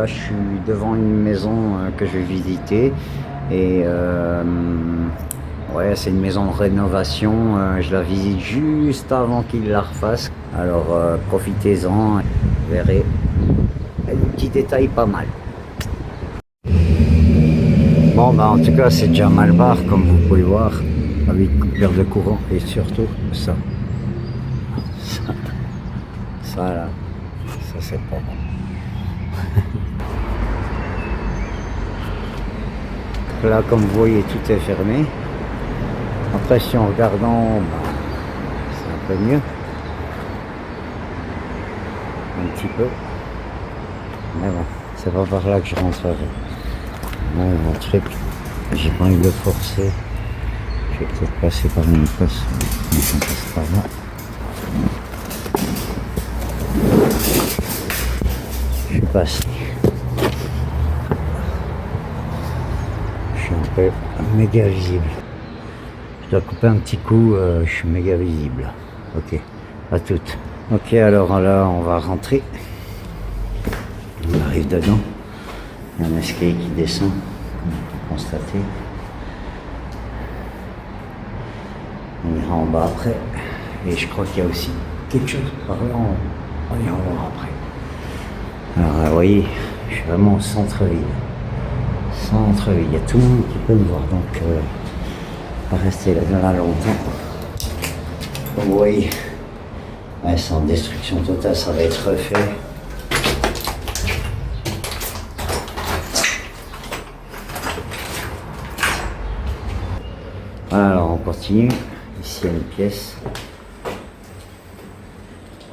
là je suis devant une maison que je vais visiter et ouais, c'est une maison de rénovation, je la visite juste avant qu'ils la refassent. Alors profitez-en, vous verrez, il y a des petits détails pas mal. Bon bah en tout cas c'est déjà mal barre comme vous pouvez voir, avec coupure de courant et surtout ça. Ça là, ça c'est pas bon. Là comme vous voyez tout est fermé. Après si on regarde en haut, bah, c'est un peu mieux. Un petit peu. Mais bon, c'est pas par là que je rentrerai. Bon, mon truc, j'ai pas envie de le forcer. Je vais peut-être passer par une passe. On passe par là. Je suis passé. Je suis un peu méga visible. Je dois couper un petit coup, je suis méga visible. Ok, à toutes. Ok, alors là, on va rentrer. On arrive dedans. Il y a un escalier qui descend, comme vous pouvez constater. On ira en bas après. Et je crois qu'il y a aussi quelque chose par là en haut. On ira en voir après. Alors, vous voyez, je suis vraiment au centre-ville. Centre-ville, il y a tout le monde qui peut me voir, donc pas rester là longtemps. Comme vous voyez, ouais, c'est en destruction totale, ça va être refait. Voilà, alors on continue. Ici il y a une pièce.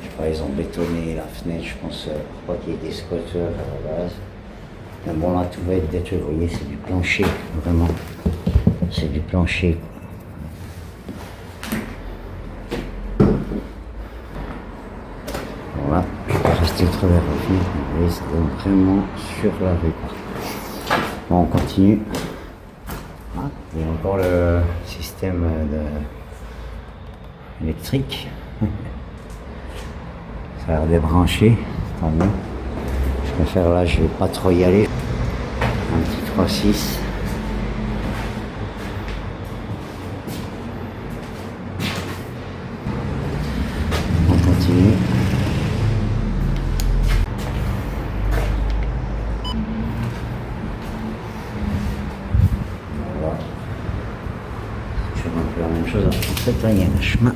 Je sais pas, ils ont bétonné la fenêtre, je pense, pour pas qu'il y ait des squatteurs à la base. Mais bon, là tout va être détruit, vous voyez, c'est du plancher, vraiment. C'est du plancher. Voilà, je vais pas rester au travers la fenêtre, vous voyez, ça donne vraiment sur la rue. Bon, on continue. Il y a encore le système électrique. Ça a l'air débranché, tant mieux. Je préfère là, je vais pas trop y aller. Un petit 3-6. On continue. Voilà. Je fais un peu la même chose. En fait, là, il y a un chemin.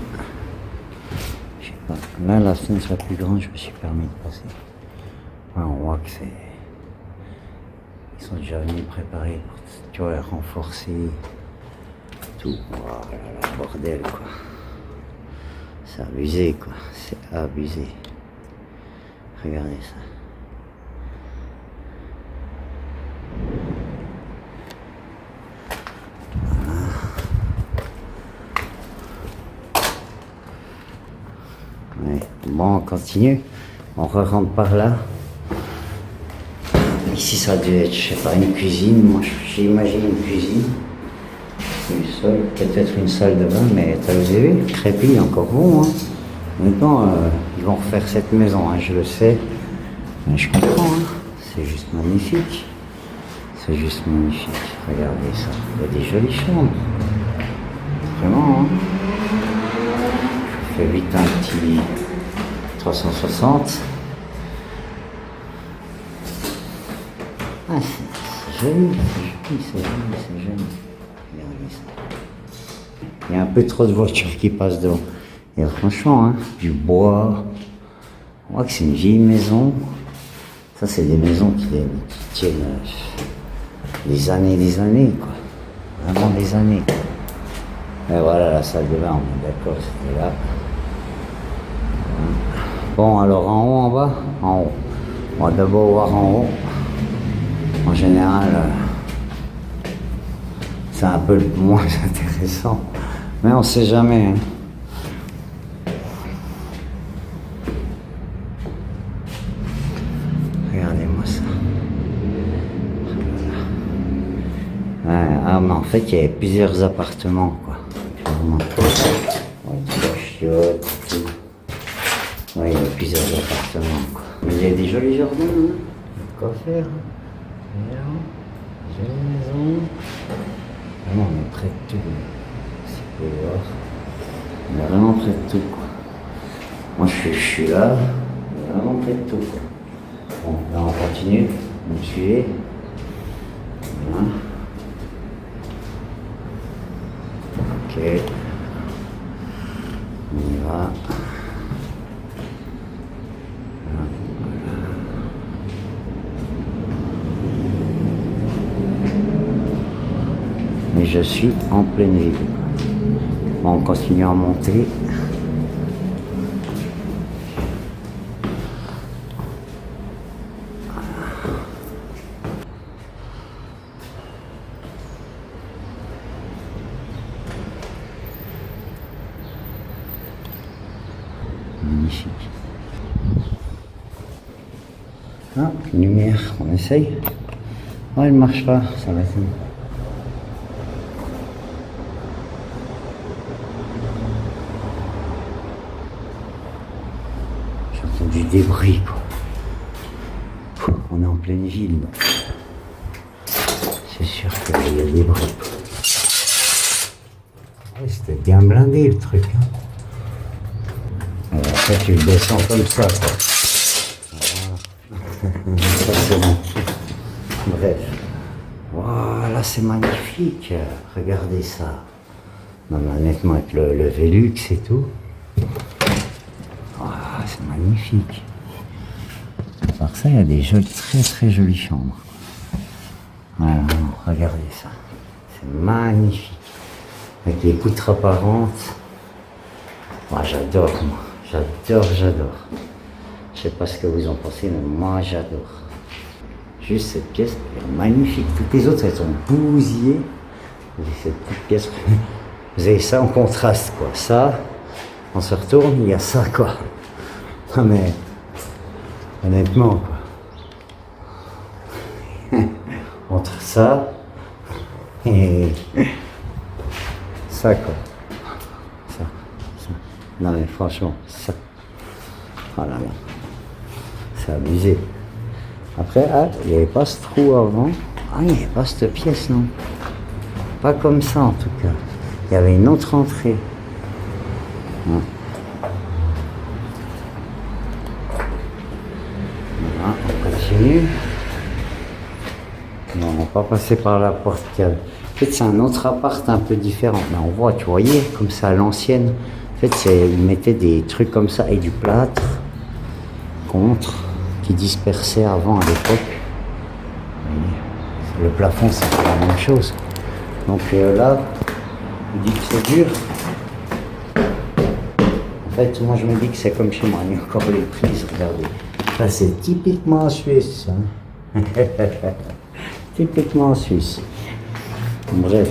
Je sais pas. Là, la fenêtre la plus grande, je me suis permis de passer. Ouais, on voit que c'est... Ils sont déjà venus préparer pour, tu vois, renforcer tout. Voilà, le bordel, quoi. C'est abusé, quoi. C'est abusé. Regardez ça. Ouais. Bon, on continue. On re-rentre par là. Ici, ça a dû être, je sais pas, une cuisine. Moi, j'imagine une cuisine. Une seule, peut-être une salle de bain, mais t'as vu, le crépi est encore bon. Hein. Maintenant, ils vont refaire cette maison, hein, je le sais. Mais je comprends, hein. C'est juste magnifique. C'est juste magnifique. Regardez ça. Il y a des jolies chambres. Vraiment, hein. Je fais vite un petit 360. Ah, c'est joli, c'est joli. Regardez ça. Il y a un peu trop de voitures qui passent devant. Et franchement, hein, du bois. On voit que c'est une vieille maison. Ça, c'est des maisons qui tiennent des années, quoi. Vraiment des années, quoi. Et voilà, la salle de bain, on est d'accord, c'était là. Bon, alors en haut, en bas? En haut. On va d'abord voir en haut. En général, c'est un peu le moins intéressant. Mais on sait jamais. Hein. Regardez-moi ça. Ouais, ah, mais en fait, il y avait plusieurs appartements, quoi. Chiottes, tout. Ouais, il y a plusieurs appartements, quoi. Mais il y a des jolis jardins, hein. quoi faire. Et là, j'ai une maison. Vraiment, on est près de tout. Si vous pouvez voir. On est vraiment près de tout, quoi. Moi, je suis là. On est vraiment près de tout, quoi. Bon, là, on continue. Vous me suivez. Voilà. Ok. On y va. Mais je suis en pleine ville. Bon, on continue à monter. Magnifique. Ah, lumière, on essaye. Oh, elle marche pas, ça va être... J'ai entendu des bruits, quoi. On est en pleine ville, donc. C'est sûr qu'il y a des bruits. Ouais, c'était bien blindé, le truc. Hein. Après, tu le descends comme ça, quoi. Ça, c'est bon. Bref. Voilà, c'est magnifique. Regardez ça. Non, mais honnêtement, avec le Velux et tout. C'est magnifique. À part ça, il y a des très très jolies chambres. Voilà, regardez ça. C'est magnifique. Avec les poutres apparentes. Moi, j'adore, moi. J'adore. Je sais pas ce que vous en pensez, mais moi, j'adore. Juste cette pièce, elle est magnifique. Toutes les autres, elles sont bousillées. Et cette petite pièce, vous avez ça en contraste, quoi. Ça, on se retourne, il y a ça, quoi. Non, mais, honnêtement, quoi. Entre ça et ça, quoi. Ça. Non, mais franchement, ça. Oh là là. C'est abusé. Après, ah, il n'y avait pas ce trou avant. Ah, il n'y avait pas cette pièce, non. Pas comme ça, en tout cas. Il y avait une autre entrée. Ouais. Voilà, on continue. Non, on va pas passer par la porte qu'il y a. En fait, c'est un autre appart un peu différent. Mais on voit, tu voyais, comme ça à l'ancienne. En fait, ils mettaient des trucs comme ça et du plâtre contre qui dispersait avant à l'époque. Le plafond, c'est la même chose. Donc là, il dit que c'est dur. En fait, moi je me dis que c'est comme chez moi. Il y a encore les prises, regardez. Ça, c'est typiquement en Suisse. Hein. Typiquement en Suisse. Bref.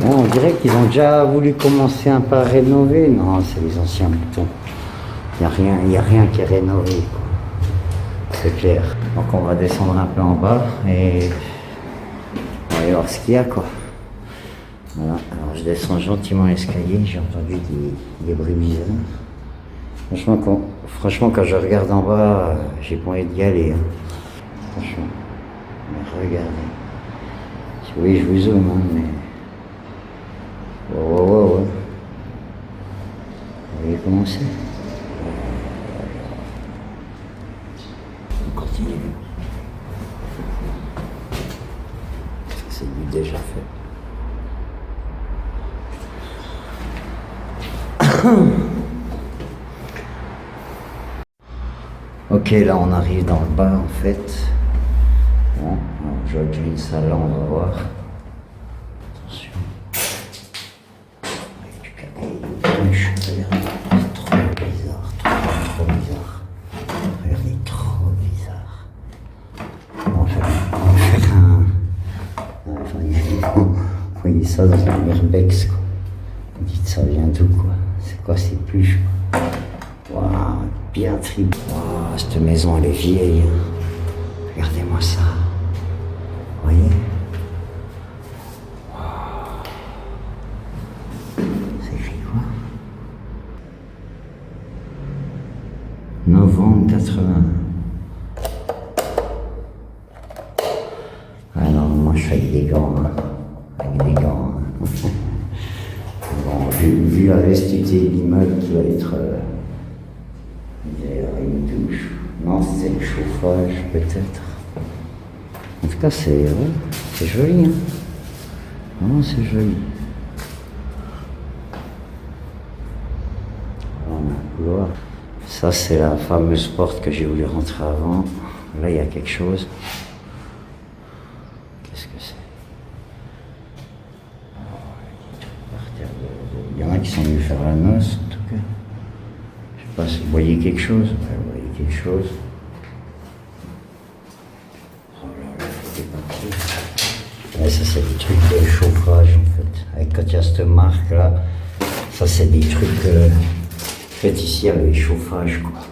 Bon, on dirait qu'ils ont déjà voulu commencer un peu à rénover. Non, c'est les anciens boutons. Il n'y a rien qui est rénové, quoi. C'est clair. Donc on va descendre un peu en bas et on va aller voir ce qu'il y a, quoi. Voilà, alors je descends gentiment l'escalier, j'ai entendu des bruits bizarres. Franchement, quand je regarde en bas, j'ai pas envie d'y aller. Hein. Franchement. Mais regardez. Si vous voyez, je vous zoome, hein, mais... Ouais. Vous voyez comment c'est? On continue. Ça, c'est du déjà fait. Ok, là on arrive dans le bas en fait. Bon, je vois qu'il y a une salle là, on va voir. Attention. Avec du cadeau. C'est trop bizarre, trop bizarre. Regardez, trop bizarre. On va faire un... Vous voyez ça dans un urbex, quoi. Vous dites ça vient d'où, quoi. C'est quoi ces pluches, quoi. Waouh, bien triple. Waouh, cette maison elle est vieille. Regardez-moi ça. Vous voyez? Waouh. C'est écrit quoi? Novembre 80. je fais avec des gants, hein. Avec des gants. Hein. Bon, vu la vestité de l'immeuble qui va être... il y a une douche. Non, c'est le chauffage, peut-être. En tout cas, c'est joli. Hein. Non, c'est joli. On a un couloir. Ça, c'est la fameuse porte que j'ai voulu rentrer avant. Là, il y a quelque chose. Qu'est-ce que c'est? Il y en a qui sont venus faire la noce, en tout cas. Je sais pas si vous voyez quelque chose. Ouais, vous voyez quelque chose. Oh là là, c'est parti. Ouais, ça, c'est des trucs de chauffage, en fait. Avec quand il y a cette marque-là, ça, c'est des trucs faits ici avec les chauffages, quoi.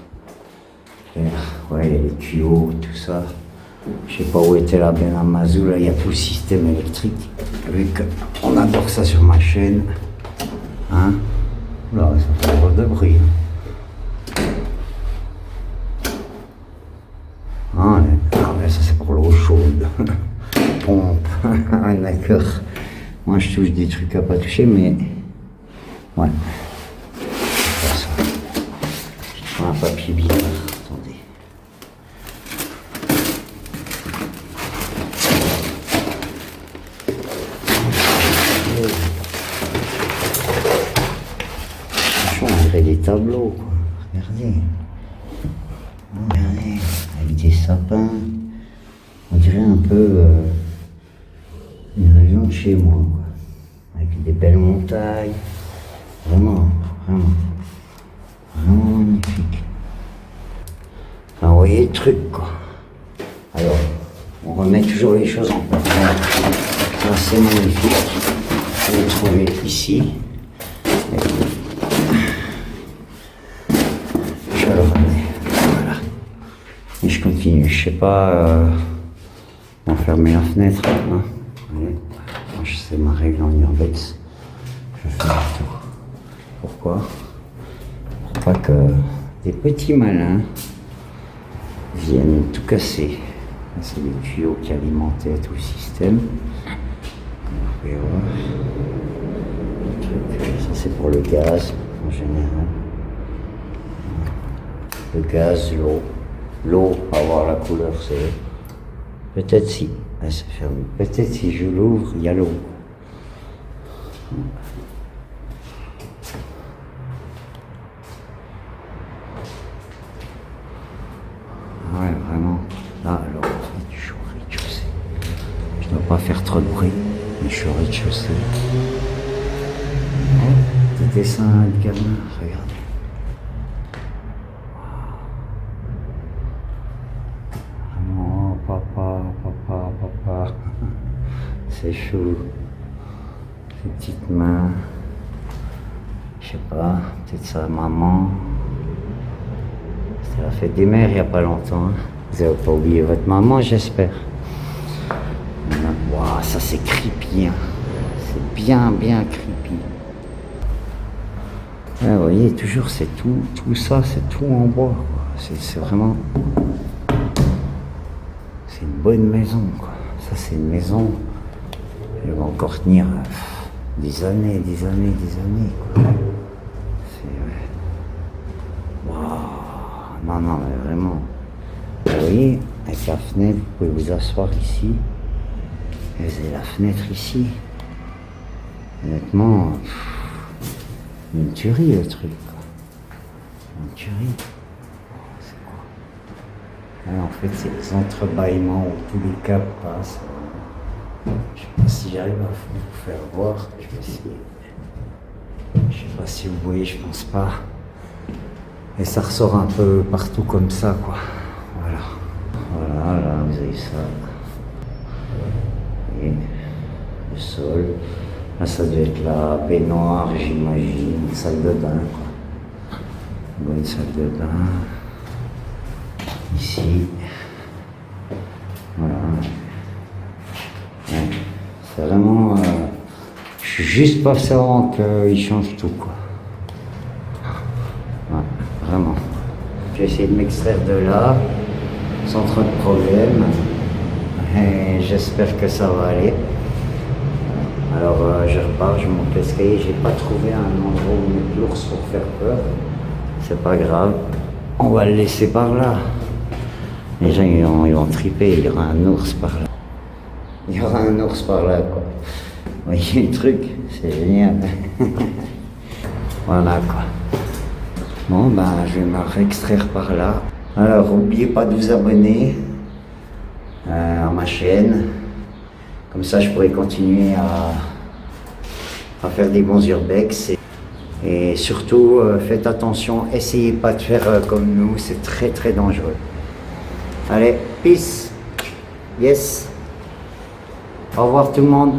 Ouais, il y a les tuyaux, tout ça. Je sais pas où était la benne à Mazou, là, il y a tout le système électrique. Vu qu'on adore ça sur ma chaîne. Hein? Là, ça fait drôle de bruit. Ah, mais ça c'est pour l'eau chaude. Pompe. D'accord. Moi je touche des trucs à pas toucher, mais. Ouais. C'est ça. Je prends un papier billard. Attendez. Franchement, on dirait des tableaux, quoi. Regardez. Regardez. Avec des sapins. On dirait un peu une région de chez moi, quoi. Avec des belles montagnes. Vraiment, vraiment. Vraiment magnifique. Enfin, vous voyez le truc, quoi. Alors, on remet toujours les choses en place. Ça, c'est magnifique. Je l'ai trouvé ici. Je le remets. Voilà. Et je continue. Je sais pas. On va fermer la fenêtre. Hein. Allez. Moi, c'est ma règle en urbex. Je fais le tour. Pourquoi? Pour pas que des petits malins viennent tout casser. C'est les tuyaux qui alimentaient tout le système. Vous pouvez voir. Ça, c'est pour le gaz en général. Le gaz, l'eau. L'eau, avoir la couleur, c'est. Peut-être si. Elle s'est fermée. Peut-être si je l'ouvre, il y a l'eau. Ouais, vraiment. Là, alors, en fait, je suis au rez-de-chaussée. Je ne dois pas faire trop de bruit, mais je suis au rez-de-chaussée. Oh, petit dessin de gamin, regardez. Vraiment, papa. C'est chaud. Ses petites mains. Je sais pas, peut-être sa maman. C'était la fête des mères il n'y a pas longtemps. Hein. Vous n'avez pas oublié votre maman, j'espère. Waouh, ça c'est creepy. Hein. C'est bien creepy. Ouais, vous voyez, toujours c'est tout ça, c'est tout en bois. C'est vraiment. C'est une bonne maison, quoi. Ça c'est une maison. Elle va encore tenir des années, quoi. C'est. Waouh. Non, mais vraiment. Vous voyez, avec la fenêtre, vous pouvez vous asseoir ici. Et vous avez la fenêtre ici. Honnêtement, une tuerie le truc, quoi. Une tuerie. C'est quoi? Là, en fait, c'est les entrebâillements où tous les câbles passent. Je sais pas si j'arrive à vous faire voir. Je vais essayer. Je sais pas si vous voyez, je pense pas. Et ça ressort un peu partout comme ça, quoi. Voilà, là, vous avez ça. Et le sol. Là, ça doit être la baignoire, j'imagine. Une salle de bain, quoi. Une bonne salle de bain. Ici. Voilà. Ouais. C'est vraiment. Je suis juste passé avant qu'ils changent tout, quoi. Ouais, vraiment. J'ai essayé de m'extraire de là, sans trop de problème. Et j'espère que ça va aller. Alors je repars, je monte l'escalier. J'ai pas trouvé un endroit où mettre l'ours pour faire peur. C'est pas grave. On va le laisser par là. Les gens ils vont triper, il y aura un ours par là. Il y aura un ours par là, quoi. Vous voyez le truc, c'est génial. Voilà, quoi. Bon, ben, je vais me réextraire par là. Alors, n'oubliez pas de vous abonner à ma chaîne. Comme ça, je pourrai continuer à faire des bons urbex. Et surtout, faites attention, essayez pas de faire comme nous, c'est très très dangereux. Allez, peace. Yes. Au revoir tout le monde.